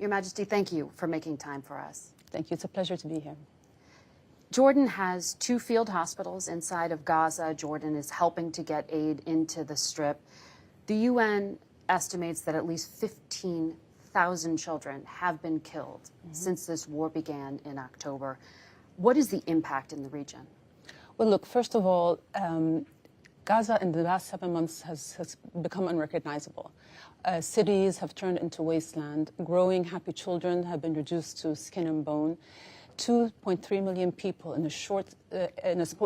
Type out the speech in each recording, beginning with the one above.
Your Majesty, thank you for making time for us. Thank you. It's a pleasure to be here. Jordan has 2 field hospitals inside of Gaza. Jordan is helping to get aid into the Strip. The UN estimates that at least 15,000 children have been killed since this war began in October. What is the impact in the region? Well, look, first of all, Gaza in the last 7 months has become unrecognizable. Cities have turned into wasteland. Growing happy children have been reduced to skin and bone. 2.3 million people in a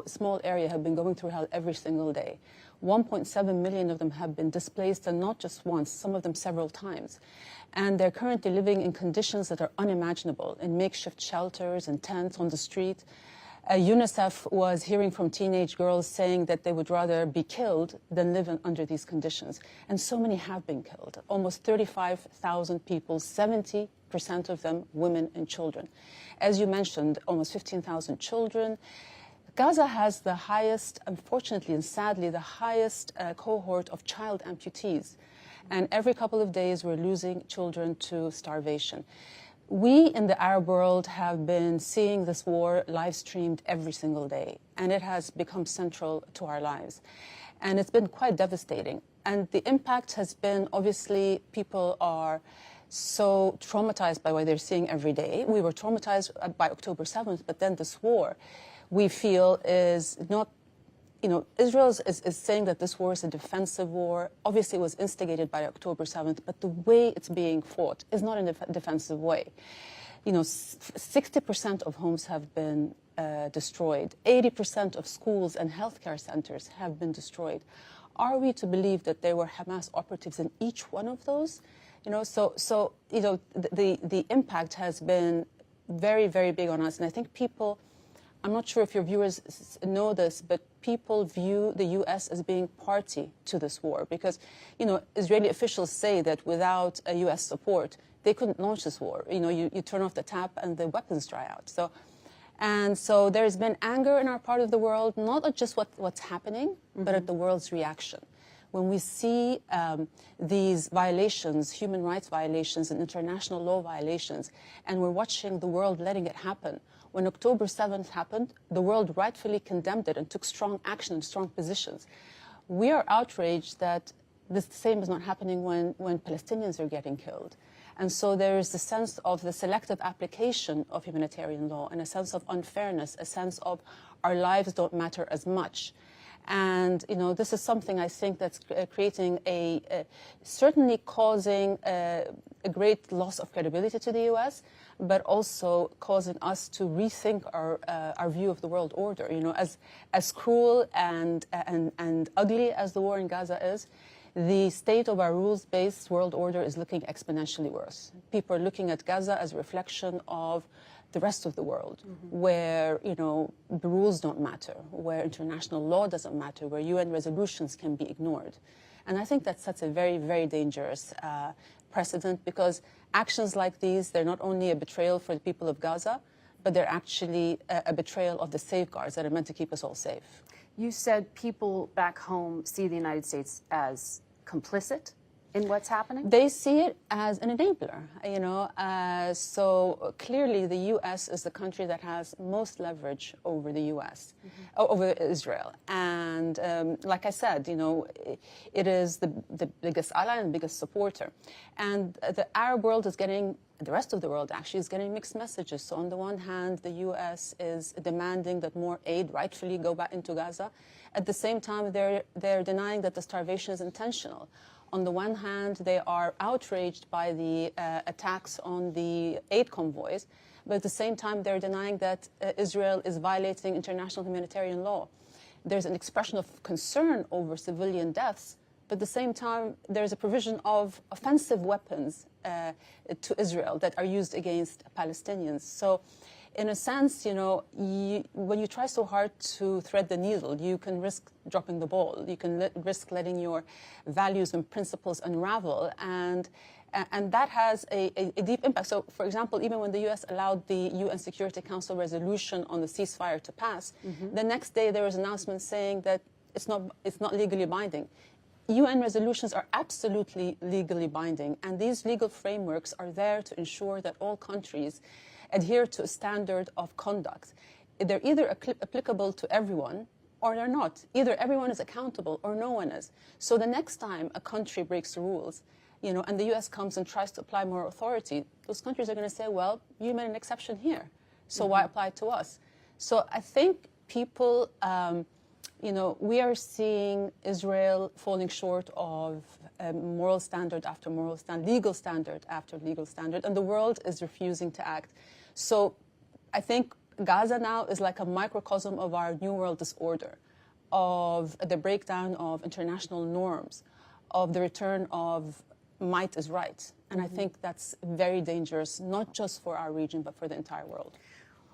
small area have been going through hell every single day. 1.7 million of them have been displaced, and not just once, some of them several times. And they're currently living in conditions that are unimaginable, in makeshift shelters and tents on the street. UNICEF was hearing from teenage girls saying that they would rather be killed than live under these conditions. And so many have been killed. Almost 35,000 people, 70% of them women and children. As you mentioned, almost 15,000 children. Gaza has the highest, unfortunately and sadly, the highest cohort of child amputees. And every couple of days we're losing children to starvation. We in the Arab world have been seeing this war live streamed every single day, and it has become central to our lives. And it's been quite devastating. And the impact has been, obviously, people are so traumatized by what they're seeing every day. We were traumatized by October 7th, but then this war, we feel, is not, Israel is saying that this war is a defensive war. Obviously, it was instigated by October 7th, but the way it's being fought is not in a defensive way. 60% of homes have been destroyed. 80% of schools and healthcare centers have been destroyed. Are we to believe that there were Hamas operatives in each one of those? The impact has been very, very big on us. And I think people, I'm not sure if your viewers know this, but people view the U.S. as being party to this war because, Israeli officials say that without a U.S. support, they couldn't launch this war. You turn off the tap and the weapons dry out. So there's been anger in our part of the world, not at just what's happening, but at the world's reaction. When we see these violations, human rights violations and international law violations, and we're watching the world letting it happen. When October 7th happened, the world rightfully condemned it and took strong action and strong positions. We are outraged that the same is not happening when Palestinians are getting killed. And so there is the sense of the selective application of humanitarian law and a sense of unfairness, a sense of our lives don't matter as much. And, this is something I think that's creating certainly causing a great loss of credibility to the U.S., but also causing us to rethink our view of the world order. As cruel and ugly as the war in Gaza is, the state of our rules-based world order is looking exponentially worse. People are looking at Gaza as a reflection of the rest of the world, where, the rules don't matter, where international law doesn't matter, where UN resolutions can be ignored. And I think that sets a very, very dangerous precedent because actions like these, they're not only a betrayal for the people of Gaza, but they're actually a betrayal of the safeguards that are meant to keep us all safe. You said people back home see the United States as complicit in what's happening? They see it as an enabler, so clearly the U.S. is the country that has most leverage over the U.S., over Israel. And like I said, it is the biggest ally and biggest supporter. And the Arab world is getting, the rest of the world actually is getting mixed messages. So on the one hand, the U.S. is demanding that more aid rightfully go back into Gaza. At the same time, they're denying that the starvation is intentional. On the one hand, they are outraged by the attacks on the aid convoys, but at the same time, they're denying that Israel is violating international humanitarian law. There's an expression of concern over civilian deaths, but at the same time, there's a provision of offensive weapons to Israel that are used against Palestinians. So in a sense, when you try so hard to thread the needle, you can risk dropping the ball. You can risk letting your values and principles unravel. And that has a deep impact. So, for example, even when the U.S. allowed the UN Security Council resolution on the ceasefire to pass, the next day there was an announcement saying that it's not legally binding. UN resolutions are absolutely legally binding, and these legal frameworks are there to ensure that all countries adhere to a standard of conduct. They're either applicable to everyone or they're not. Either everyone is accountable or no one is. So the next time a country breaks the rules, and the US comes and tries to apply more authority, those countries are going to say, well, you made an exception here, so why apply it to us? So I think people, we are seeing Israel falling short of moral standard after moral standard, legal standard after legal standard, and the world is refusing to act. So I think Gaza now is like a microcosm of our New World disorder, of the breakdown of international norms, of the return of might is right. And I think that's very dangerous, not just for our region, but for the entire world.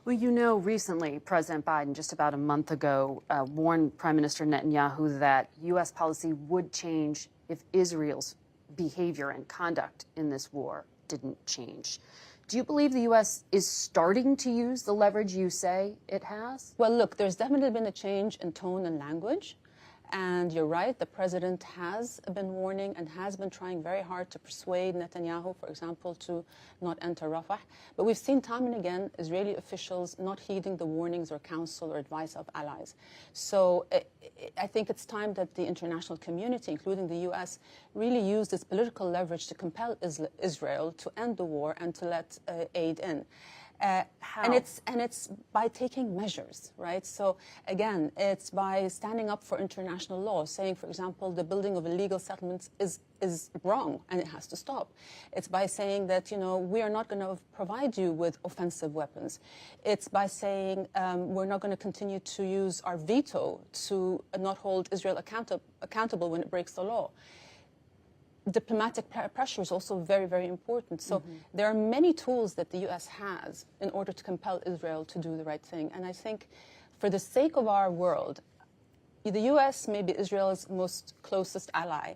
Well, recently, President Biden, just about a month ago, warned Prime Minister Netanyahu that U.S. policy would change if Israel's behavior and conduct in this war didn't change. Do you believe the U.S. is starting to use the leverage you say it has? Well, look, there's definitely been a change in tone and language. And you're right, the president has been warning and has been trying very hard to persuade Netanyahu, for example, to not enter Rafah. But we've seen time and again Israeli officials not heeding the warnings or counsel or advice of allies. So I think it's time that the international community, including the U.S., really use this political leverage to compel Israel to end the war and to let aid in. And it's by taking measures, right? So again, it's by standing up for international law, saying, for example, the building of illegal settlements is wrong and it has to stop. It's by saying that, we are not going to provide you with offensive weapons. It's by saying we're not going to continue to use our veto to not hold Israel accountable when it breaks the law. Diplomatic pressure is also very, very important. So there are many tools that the U.S. has in order to compel Israel to do the right thing. And I think for the sake of our world, the U.S. may be Israel's most closest ally,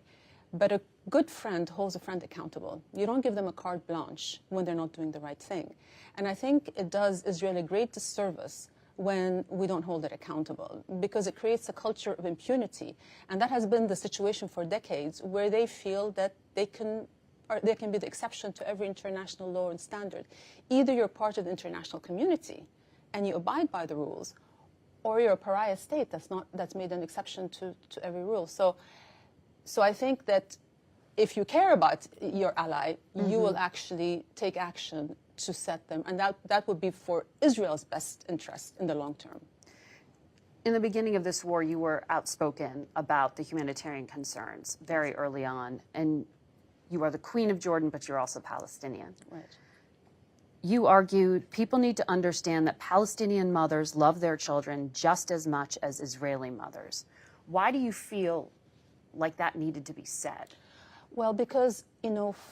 but a good friend holds a friend accountable. You don't give them a carte blanche when they're not doing the right thing. And I think it does Israel a great disservice when we don't hold it accountable, because it creates a culture of impunity. And that has been the situation for decades, where they feel that they can be the exception to every international law and standard. Either you're part of the international community and you abide by the rules, or you're a pariah state that's made an exception to every rule. So I think that if you care about your ally, you will actually take action to set them, and that would be for Israel's best interest in the long term. In the beginning of this war, you were outspoken about the humanitarian concerns very early on, and you are the Queen of Jordan, but you're also Palestinian. Right. You argued people need to understand that Palestinian mothers love their children just as much as Israeli mothers. Why do you feel like that needed to be said? Well, because,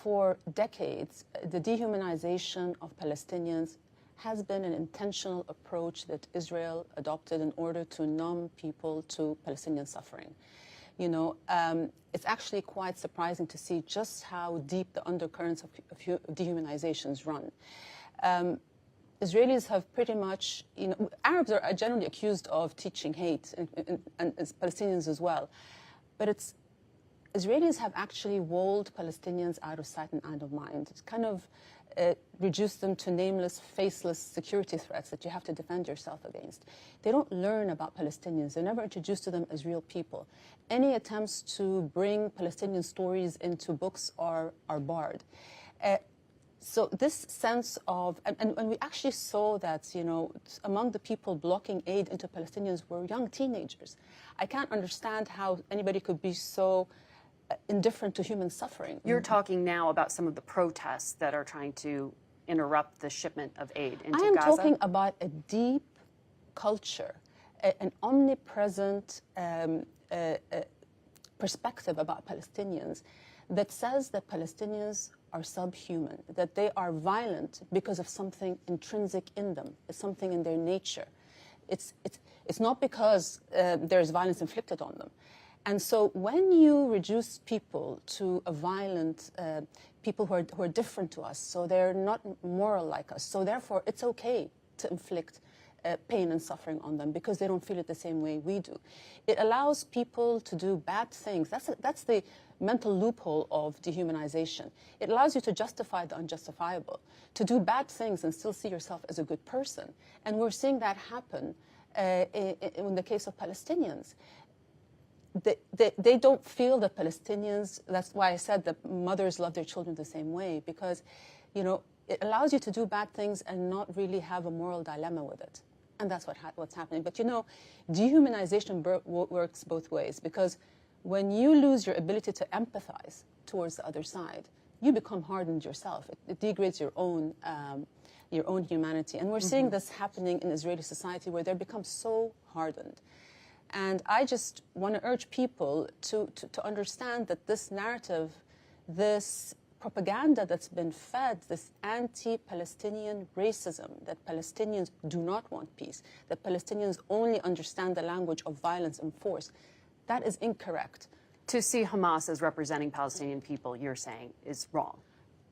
for decades, the dehumanization of Palestinians has been an intentional approach that Israel adopted in order to numb people to Palestinian suffering. It's actually quite surprising to see just how deep the undercurrents of dehumanizations run. Israelis have pretty much, Arabs are generally accused of teaching hate, and Palestinians as well. But Israelis have actually walled Palestinians out of sight and out of mind. It's kind of reduced them to nameless, faceless security threats that you have to defend yourself against. They don't learn about Palestinians. They're never introduced to them as real people. Any attempts to bring Palestinian stories into books are barred. So this sense of, and we actually saw that, among the people blocking aid into Palestinians were young teenagers. I can't understand how anybody could be so indifferent to human suffering. You're talking now about some of the protests that are trying to interrupt the shipment of aid into Gaza? I am talking about a deep culture, an omnipresent perspective about Palestinians that says that Palestinians are subhuman, that they are violent because of something intrinsic in them, something in their nature. It's not because there's violence inflicted on them. And so when you reduce people to a violent, people who are different to us, so they're not moral like us, so therefore it's okay to inflict pain and suffering on them because they don't feel it the same way we do. It allows people to do bad things. That's the mental loophole of dehumanization. It allows you to justify the unjustifiable, to do bad things and still see yourself as a good person. And we're seeing that happen in the case of Palestinians. They don't feel that Palestinians, that's why I said that mothers love their children the same way, because, you know, it allows you to do bad things and not really have a moral dilemma with it. And that's what's happening. But, you know, dehumanization works both ways, because when you lose your ability to empathize towards the other side, you become hardened yourself. It degrades your own humanity. And we're seeing this happening in Israeli society, where they've become so hardened. And I just want to urge people to understand that this narrative, this propaganda that's been fed, this anti-Palestinian racism, that Palestinians do not want peace, that Palestinians only understand the language of violence and force, that is incorrect. To see Hamas as representing Palestinian people, you're saying, is wrong.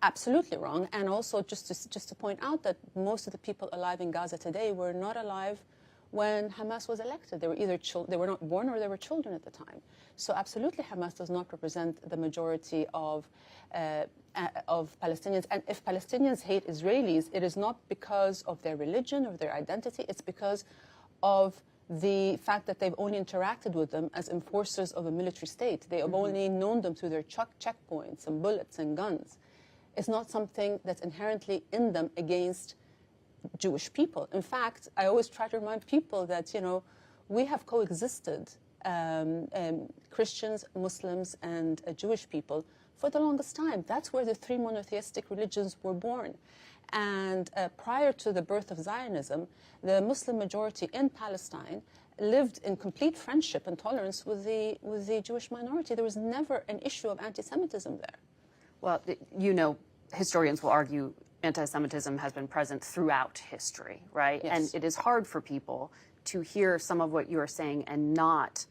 Absolutely wrong. And also just to point out that most of the people alive in Gaza today were not alive when Hamas was elected. They were either they were not born or they were children at the time. So absolutely Hamas does not represent the majority of Palestinians. And if Palestinians hate Israelis, it is not because of their religion or their identity. It's because of the fact that they've only interacted with them as enforcers of a military state. They have only known them through their checkpoints and bullets and guns. It's not something that's inherently in them against Jewish people. In fact, I always try to remind people that, you know, we have coexisted, Christians, Muslims, and Jewish people for the longest time. That's where the three monotheistic religions were born. And prior to the birth of Zionism, the Muslim majority in Palestine lived in complete friendship and tolerance with the Jewish minority. There was never an issue of anti-Semitism there. Well, you know, historians will argue anti-Semitism has been present throughout history, right? Yes. And it is hard for people to hear some of what you're saying and not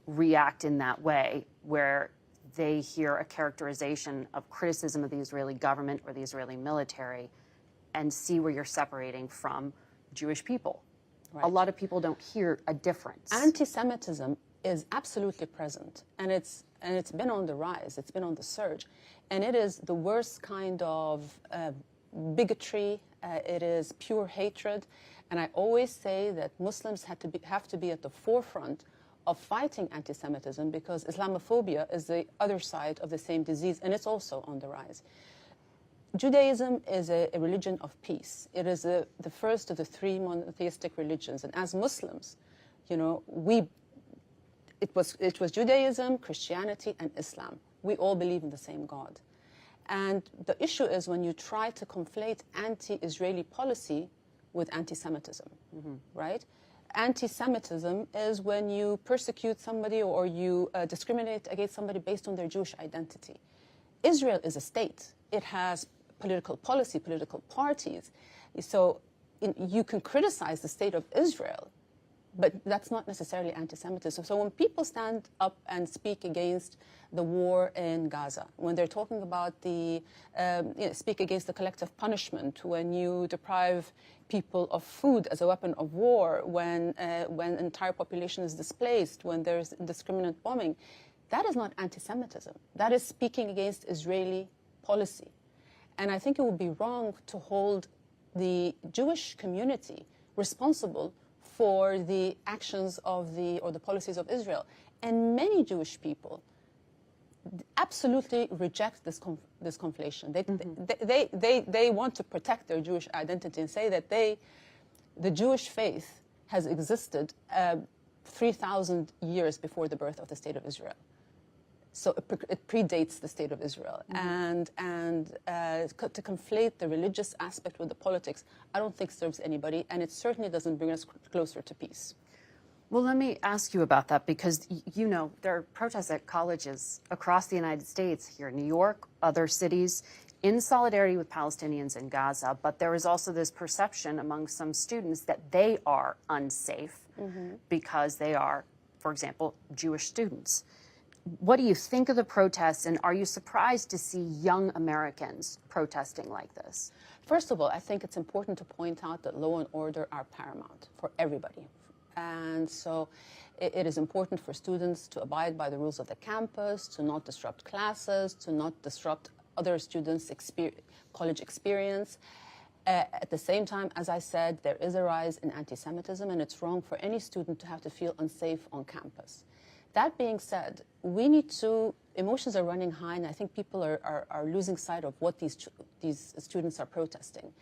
react in that way, where they hear a characterization of criticism of the Israeli government or the Israeli military and see where you're separating from Jewish people. Right. A lot of people don't hear a difference. Anti-Semitism is absolutely present, and it's been on the rise. It's been on the surge, and it is the worst kind of bigotry. It is pure hatred, and I always say that Muslims have to be at the forefront of fighting anti-Semitism, because Islamophobia is the other side of the same disease, and it's also on the rise. Judaism is a religion of peace. It is the first of the three monotheistic religions, and as Muslims, you know, it was Judaism, Christianity, and Islam. We all believe in the same God. And the issue is when you try to conflate anti-Israeli policy with anti-Semitism, right? Anti-Semitism is when you persecute somebody or you discriminate against somebody based on their Jewish identity. Israel is a state. It has political policy, political parties. So you can criticize the state of Israel, but that's not necessarily anti-Semitism. So when people stand up and speak against the war in Gaza, when they're talking about speak against the collective punishment, when you deprive people of food as a weapon of war, when an entire population is displaced, when there's indiscriminate bombing, that is not anti-Semitism. That is speaking against Israeli policy. And I think it would be wrong to hold the Jewish community responsible for the actions of or the policies of Israel. And many Jewish people absolutely reject this conflation. They want to protect their Jewish identity and say that the Jewish faith has existed 3,000 years before the birth of the State of Israel. So it predates the State of Israel. And to conflate the religious aspect with the politics, I don't think serves anybody, and it certainly doesn't bring us closer to peace. Well, let me ask you about that, because, you know, there are protests at colleges across the United States, here in New York, other cities, in solidarity with Palestinians in Gaza. But there is also this perception among some students that they are unsafe because they are, for example, Jewish students. What do you think of the protests, and are you surprised to see young Americans protesting like this? First of all, I think it's important to point out that law and order are paramount for everybody. And so it is important for students to abide by the rules of the campus, to not disrupt classes, to not disrupt other students' college experience. At the same time, as I said, there is a rise in anti-Semitism, and it's wrong for any student to have to feel unsafe on campus. That being said, we need to, emotions are running high, and I think people are losing sight of what these students are protesting.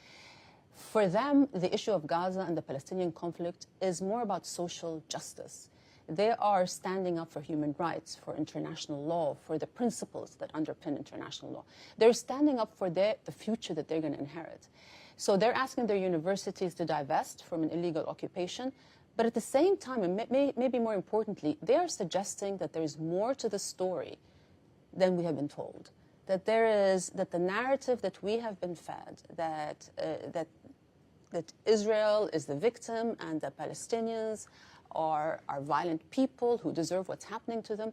For them, the issue of Gaza and the Palestinian conflict is more about social justice. They are standing up for human rights, for international law, for the principles that underpin international law. They're standing up for the future that they're going to inherit. So they're asking their universities to divest from an illegal occupation. But at the same time, and maybe more importantly, they are suggesting that there is more to the story than we have been told. That that the narrative that we have been fed, that Israel is the victim and the Palestinians are violent people who deserve what's happening to them,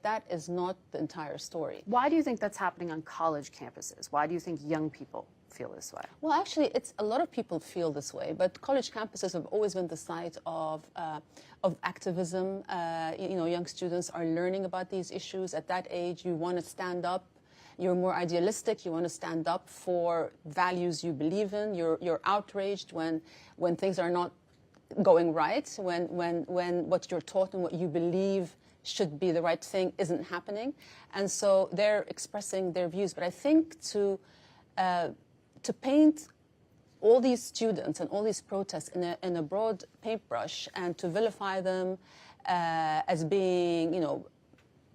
that is not the entire story. Why do you think that's happening on college campuses? Why do you think young people feel this way? Well, actually, a lot of people feel this way, but college campuses have always been the site of activism. Young students are learning about these issues. At that age, you want to stand up. You're more idealistic. You want to stand up for values you believe in. You're outraged when things are not going right, when what you're taught and what you believe should be the right thing isn't happening. And so they're expressing their views. But I think to paint all these students and all these protests in a broad paintbrush and to vilify them as being,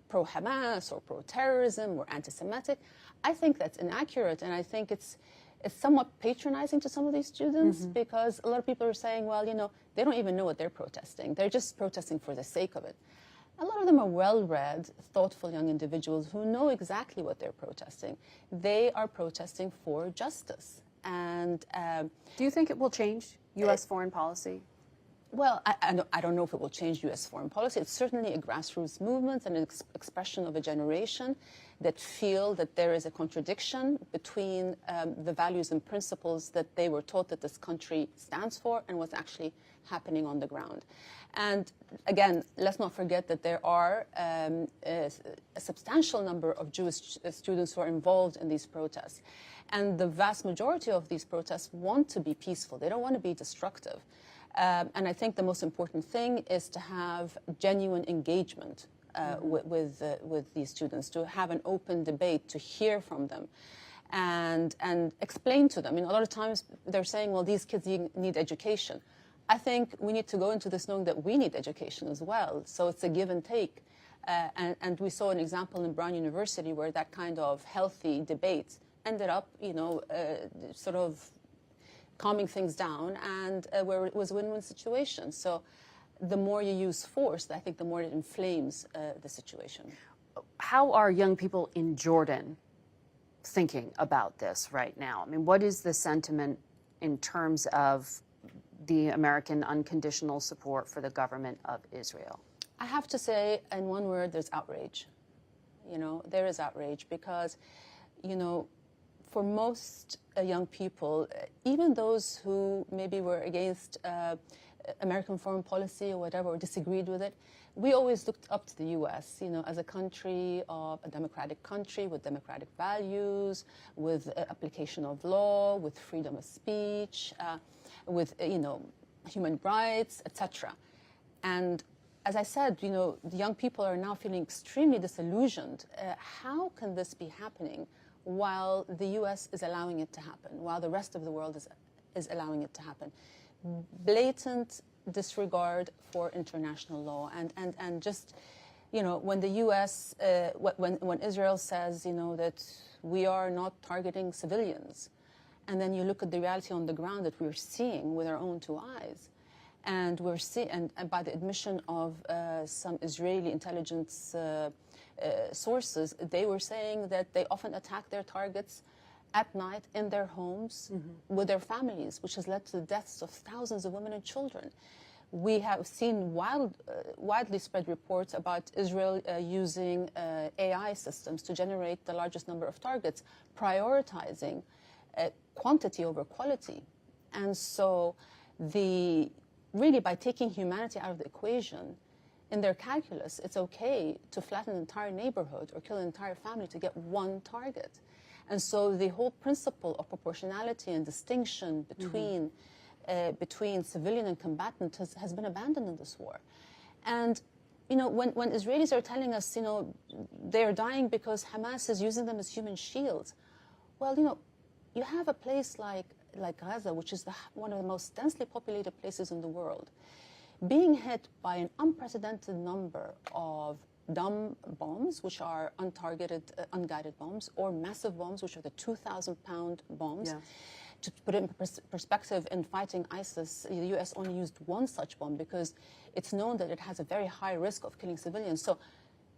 pro-Hamas or pro-terrorism or anti-Semitic, I think that's inaccurate, and I think it's somewhat patronizing to some of these students because a lot of people are saying, well, they don't even know what they're protesting. They're just protesting for the sake of it. A lot of them are well-read, thoughtful young individuals who know exactly what they're protesting. They are protesting for justice. And do you think it will change U.S. foreign policy? Well, I don't know if it will change U.S. foreign policy. It's certainly a grassroots movement and an expression of a generation that feel that there is a contradiction between the values and principles that they were taught that this country stands for and what's actually happening on the ground. And again, let's not forget that there are a substantial number of Jewish students who are involved in these protests. And the vast majority of these protests want to be peaceful. They don't want to be destructive. And I think the most important thing is to have genuine engagement with these students, to have an open debate, to hear from them, and explain to them. A lot of times they're saying, well, these kids need education. I think we need to go into this knowing that we need education as well. So it's a give and take. And we saw an example in Brown University where that kind of healthy debate ended up, sort of calming things down, and where it was a win-win situation. So the more you use force, I think the more it inflames the situation. How are young people in Jordan thinking about this right now? What is the sentiment in terms of the American unconditional support for the government of Israel? I have to say, in one word, there's outrage. There is outrage because, for most young people, even those who maybe were against American foreign policy or whatever, or disagreed with it, we always looked up to the U.S., as a country, a democratic country with democratic values, with application of law, with freedom of speech, with, human rights, etc. And as I said, the young people are now feeling extremely disillusioned. How can this be happening while the U.S. is allowing it to happen, while the rest of the world is allowing it to happen? Blatant disregard for international law, and just, when the U.S., when Israel says, that we are not targeting civilians, and then you look at the reality on the ground that we're seeing with our own two eyes, and we're seeing, and by the admission of some Israeli intelligence sources, they were saying that they often attack their targets at night in their homes with their families, which has led to the deaths of thousands of women and children. we have seen widely spread reports about Israel using AI systems to generate the largest number of targets, prioritizing quantity over quality. And so really by taking humanity out of the equation, in their calculus, it's okay to flatten an entire neighborhood or kill an entire family to get one target. And so the whole principle of proportionality and distinction between between civilian and combatant has been abandoned in this war. And when Israelis are telling us, they're dying because Hamas is using them as human shields, well, you have a place like Gaza, which is one of the most densely populated places in the world, being hit by an unprecedented number of dumb bombs, which are untargeted, unguided bombs, or massive bombs, which are the 2,000-pound bombs. Yeah. To put it in perspective, in fighting ISIS, the U.S. only used one such bomb because it's known that it has a very high risk of killing civilians. So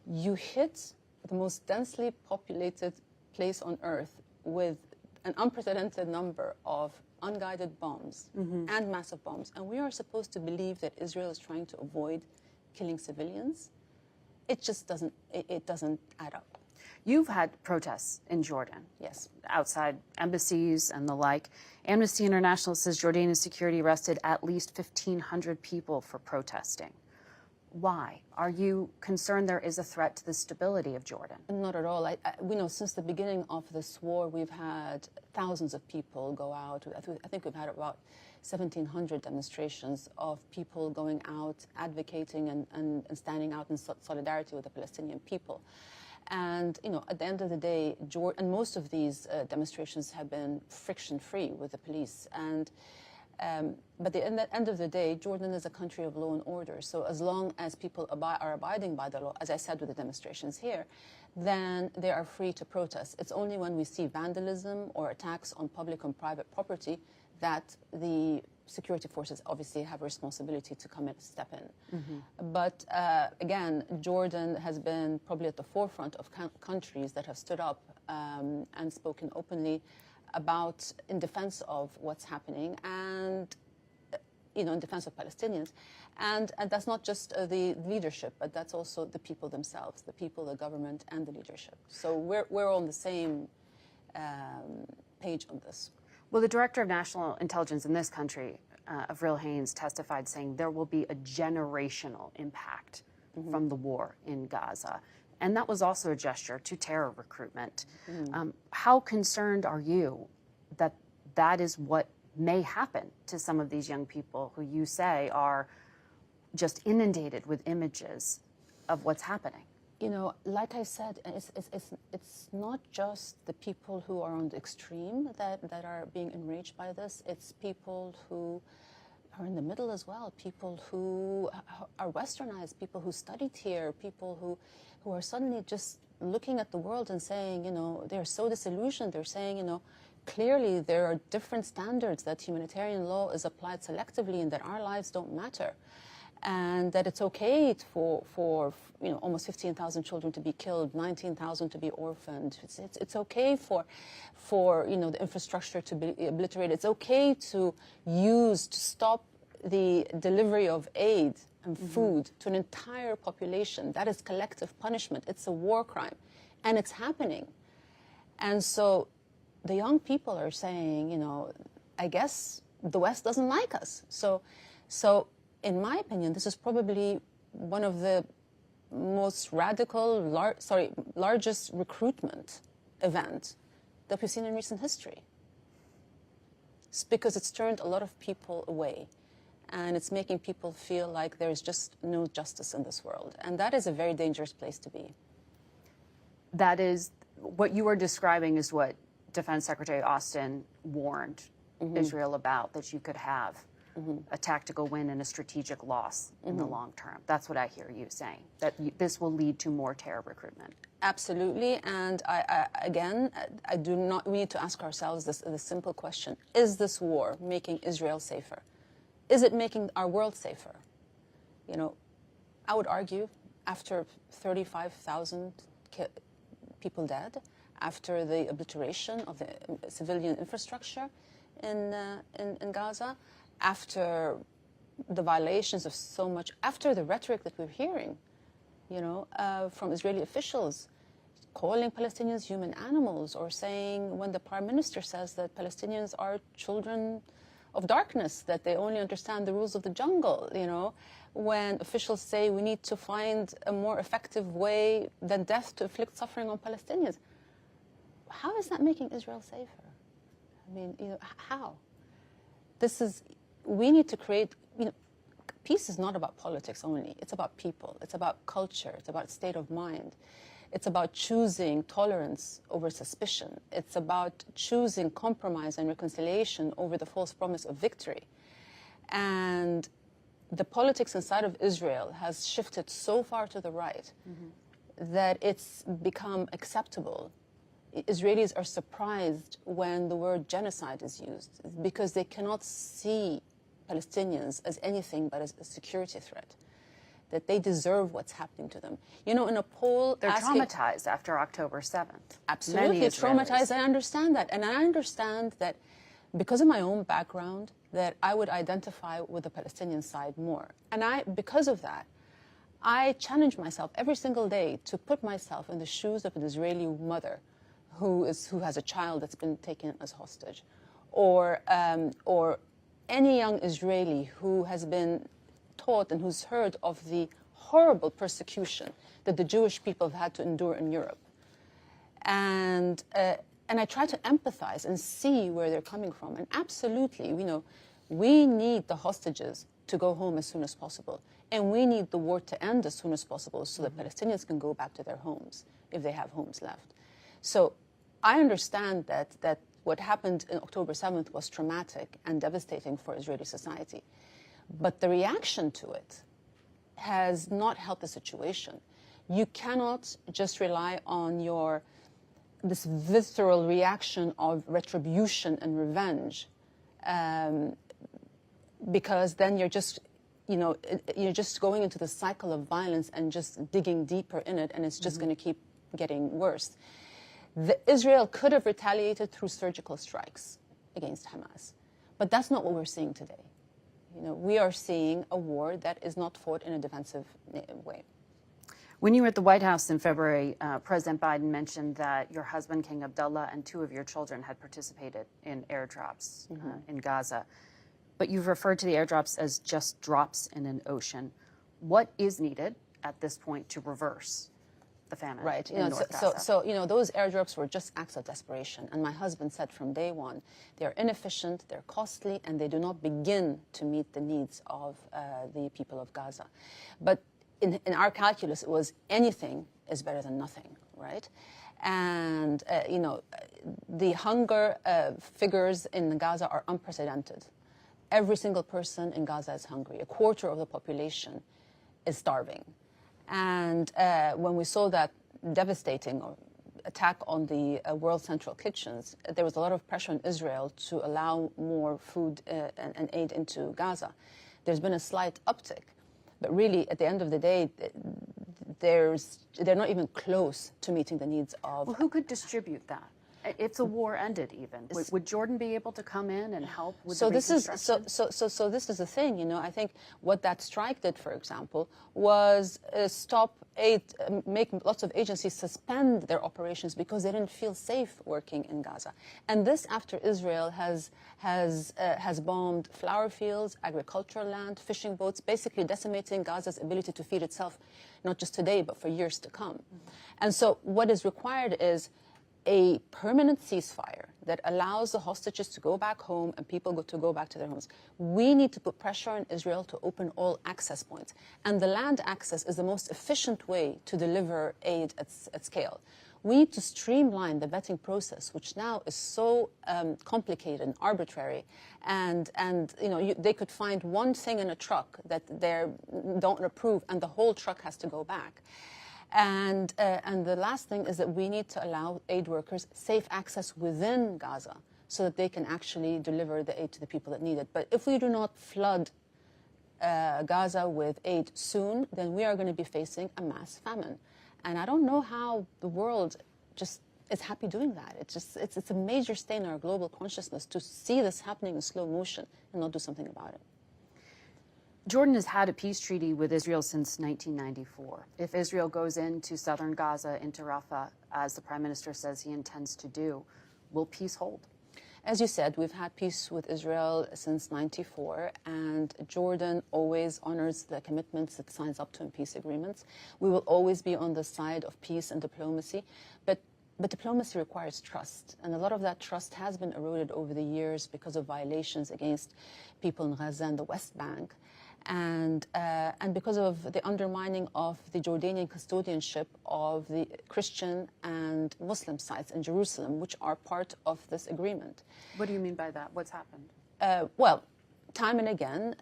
you hit the most densely populated place on Earth with an unprecedented number of unguided bombs and massive bombs. And we are supposed to believe that Israel is trying to avoid killing civilians. It just doesn't add up. You've had protests in Jordan. Yes. Outside embassies and the like. Amnesty International says Jordanian security arrested at least 1,500 people for protesting. Why? Are you concerned there is a threat to the stability of Jordan? Not at all. We know since the beginning of this war, we've had thousands of people go out. I think we've had about 1,700 demonstrations of people going out, advocating and standing out in solidarity with the Palestinian people. And, at the end of the day, and most of these demonstrations have been friction-free with the police. And but at the end of the day, Jordan is a country of law and order. So as long as people are abiding by the law, as I said with the demonstrations here, then they are free to protest. It's only when we see vandalism or attacks on public and private property that the security forces obviously have a responsibility to come in and step in. But again, Jordan has been probably at the forefront of countries that have stood up and spoken openly about in defense of what's happening and in defense of Palestinians. And that's not just the leadership, but that's also the people themselves, the people, the government, and the leadership. So we're on the same page on this. Well, the Director of National Intelligence in this country, Avril Haines, testified saying there will be a generational impact from the war in Gaza. And that was also a gesture to terror recruitment. How concerned are you that that is what may happen to some of these young people who you say are just inundated with images of what's happening? Like I said, it's not just the people who are on the extreme that are being enraged by this. It's people who are in the middle as well, people who are westernized, people who studied here, people who are suddenly just looking at the world and saying, they're so disillusioned. They're saying, clearly there are different standards, that humanitarian law is applied selectively and that our lives don't matter. And that it's okay for almost 15,000 children to be killed, 19,000 to be orphaned. It's okay for the infrastructure to be obliterated. It's okay to stop the delivery of aid and food to an entire population. That is collective punishment. It's a war crime, and it's happening. And so the young people are saying, I guess the West doesn't like us. So. In my opinion, this is probably one of the most radical, largest recruitment event that we've seen in recent history. It's because it's turned a lot of people away, and it's making people feel like there's just no justice in this world. And that is a very dangerous place to be. That is, what you are describing is what Defense Secretary Austin warned Israel about, that you could have a tactical win and a strategitic loss in the long term. That's what I hear you saying, that this will lead to more terror recruitment. Absolutely. And we need to ask ourselves this simple question. Is this war making Israel safer? Is it making our world safer? I would argue after 35,000 people dead, after the obliteration of the civilian infrastructure in Gaza, after the violations of so much, after the rhetoric that we're hearing, you know, from Israeli officials, calling Palestinians human animals, or saying, when the Prime Minister says that Palestinians are children of darkness, that they only understand the rules of the jungle, you know, when officials say we need to find a more effective way than death to inflict suffering on Palestinians. How is that making Israel safer? I mean, you know, how? We need to create, you know, peace is not about politics only. It's about people. It's about culture. It's about state of mind. It's about choosing tolerance over suspicion. It's about choosing compromise and reconciliation over the false promise of victory. And the politics inside of Israel has shifted so far to the right that it's become acceptable. Israelis are surprised when the word genocide is used because they cannot see Palestinians as anything but as a security threat, that they deserve what's happening to them. You know, in a poll... They're traumatized after October 7th. Absolutely, traumatized. I understand that. And I understand that because of my own background, that I would identify with the Palestinian side more. And because of that, I challenge myself every single day to put myself in the shoes of an Israeli mother who has a child that's been taken as hostage, or any young Israeli who has been taught and who's heard of the horrible persecution that the Jewish people have had to endure in Europe. And I try to empathize and see where they're coming from. And absolutely, you know, we need the hostages to go home as soon as possible. And we need the war to end as soon as possible so that Palestinians can go back to their homes, if they have homes left. So I understand that what happened on October 7th was traumatic and devastating for Israeli society. But the reaction to it has not helped the situation. You cannot just rely on this visceral reaction of retribution and revenge, because then you're just, you know, you're just going into the cycle of violence and just digging deeper in it, and it's just going to keep getting worse. Israel could have retaliated through surgical strikes against Hamas, but that's not what we're seeing today. You know, we are seeing a war that is not fought in a defensive way. When you were at the White House in February, President Biden mentioned that your husband, King Abdullah, and 2 of your children had participated in airdrops in Gaza. But you've referred to the airdrops as just drops in an ocean. What is needed at this point to reverse the famine in North Gaza? So, you know, those airdrops were just acts of desperation. And my husband said from day one, they're inefficient, they're costly, and they do not begin to meet the needs of the people of Gaza. But in our calculus, it was anything is better than nothing, right? And, you know, the hunger figures in Gaza are unprecedented. Every single person in Gaza is hungry. 1/4 of the population is starving. And when we saw that devastating attack on the World Central Kitchens, there was a lot of pressure on Israel to allow more food and aid into Gaza. There's been a slight uptick, but really, at the end of the day, they're not even close to meeting the needs of... Well, who could distribute that? If the war ended, even, would Jordan be able to come in and help with the reconstruction? So this is the thing, you know. I think what that strike did, for example, was stop aid, make lots of agencies suspend their operations because they didn't feel safe working in Gaza. And this after Israel has bombed flower fields, agricultural land, fishing boats, basically decimating Gaza's ability to feed itself, not just today, but for years to come. And so what is required is a permanent ceasefire that allows the hostages to go back home and people to go back to their homes. We need to put pressure on Israel to open all access points. And the land access is the most efficient way to deliver aid at scale. We need to streamline the vetting process, which now is so complicated and arbitrary. And you know, they could find one thing in a truck that they don't approve, and the whole truck has to go back. And the last thing is that we need to allow aid workers safe access within Gaza so that they can actually deliver the aid to the people that need it. But if we do not flood Gaza with aid soon, then we are going to be facing a mass famine. And I don't know how the world just is happy doing that. It's a major stain in our global consciousness to see this happening in slow motion and not do something about it. Jordan has had a peace treaty with Israel since 1994. If Israel goes into southern Gaza, into Rafah, as the Prime Minister says he intends to do, will peace hold? As you said, we've had peace with Israel since '94, and Jordan always honors the commitments it signs up to in peace agreements. We will always be on the side of peace and diplomacy, but diplomacy requires trust, and a lot of that trust has been eroded over the years because of violations against people in Gaza and the West Bank, and because of the undermining of the Jordanian custodianship of the Christian and Muslim sites in Jerusalem, which are part of this agreement. What do you mean by that? What's happened? Well, time and again,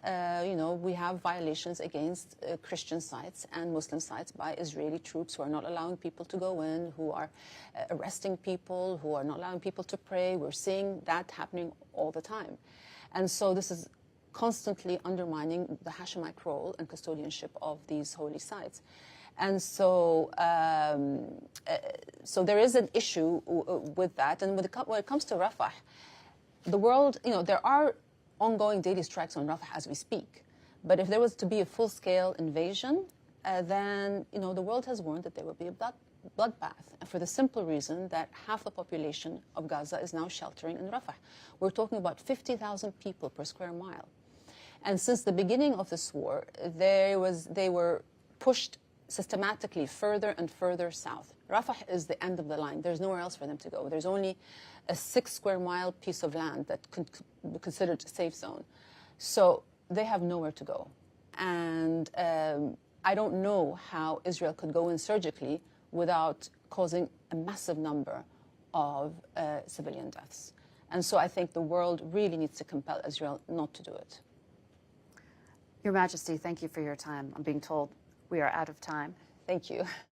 we have violations against Christian sites and Muslim sites by Israeli troops who are not allowing people to go in, who are arresting people, who are not allowing people to pray. We're seeing that happening all the time. And so this is constantly undermining the Hashemite role and custodianship of these holy sites. And so there is an issue with that. And when it comes to Rafah, the world, there are ongoing daily strikes on Rafah as we speak. But if there was to be a full-scale invasion, then the world has warned that there will be a bloodbath, for the simple reason that half the population of Gaza is now sheltering in Rafah. We're talking about 50,000 people per square mile. And since the beginning of this war, they were pushed systematically further and further south. Rafah is the end of the line. There's nowhere else for them to go. There's only a 6-square-mile piece of land that could be considered a safe zone. So they have nowhere to go. And I don't know how Israel could go in surgically without causing a massive number of civilian deaths. And so I think the world really needs to compel Israel not to do it. Your Majesty, thank you for your time. I'm being told we are out of time. Thank you.